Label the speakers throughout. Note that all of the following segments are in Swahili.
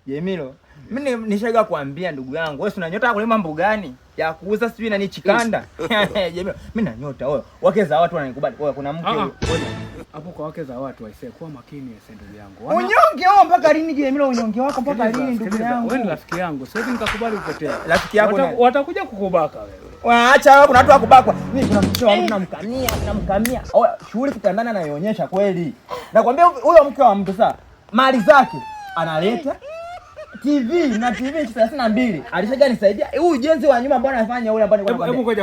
Speaker 1: Jemilo, mimi nishaga kuambia ndugu yangu, wewe una nyota kulima mbugani ya kuuza sijui nani chikanda. Jemilo, mimi na nyota wewe. Wake za watu wananikubali. Wewe kuna mke
Speaker 2: hapo kwa wake za watu waisee, kuwa makini ndugu yangu.
Speaker 1: Unyonge wao mpaka lini Jemilo? Unyonge wako mpaka lini ndugu yangu?
Speaker 2: Wewe ni rafiki yangu. Siwezi nikakubali upotee.
Speaker 1: Rafiki yako
Speaker 2: watakuja kukubaka wewe.
Speaker 1: Waacha wewe, kuna watu wakubakwa. Mimi kuna mke wa mtu namkamia. Shughuli kitandana anaionyesha kweli. Nakwambia huyo mke wa mtu sasa mali zake analeta TV na TV 32. Alishaga nisaidia. Huyu ujenzi wa nyumba mbona anafanya yule ambao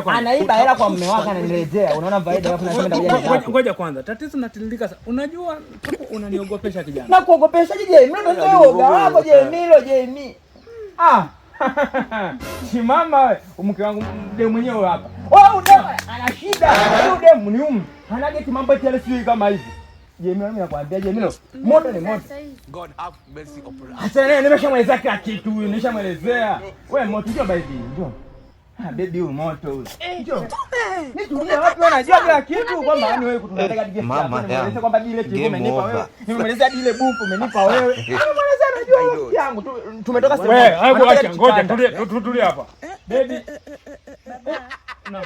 Speaker 1: anaiba hela kwa mume wake ananiletea. Unaona faida hapo nasema
Speaker 2: ngoja kwanza. Tatizo natililika sasa. Unajua hapo unaniogopesha kijana.
Speaker 1: Na kuogopesha je? Mimi ndio wewe uoga wako Jemilo. Simama wewe, mke wangu ndio mwenyewe hapa. Wewe ana shida. Huyu ni hana geti mambo yale sio kama hivi. Jemilo, mimi nakwambia Jemilo, moto ni moto. God have mercy upon us. Sasa nimeshamwelezea kila kitu huyu, nimeshamwelezea. Wewe moto njoo baby, njoo. Baby huyu moto huyu. Njoo. Nitulia watu wanajua kila kitu kwamba yani wewe kutunataka dige. Nimemwelezea kwamba dile TV umenipa wewe. Nimemwelezea dile bufu umenipa wewe. Nimemwelezea najua yangu tumetoka sema.
Speaker 2: Wewe, hapo acha ngoja tulia hapa. Baby. No.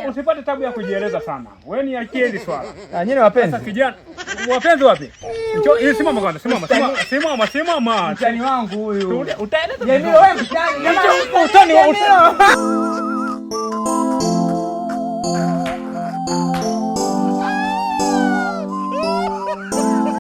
Speaker 2: Usipate tabu ya kujieleza sana. Wewe ni akili swala.
Speaker 1: Nyinyi wapenzi.
Speaker 2: Sasa kijana, wapenzi wapi? Njoo simama kwanza, simama.
Speaker 1: Mtani wangu huyu.
Speaker 2: Utaeleza.
Speaker 1: Jemilo wewe mtani.
Speaker 2: Utani.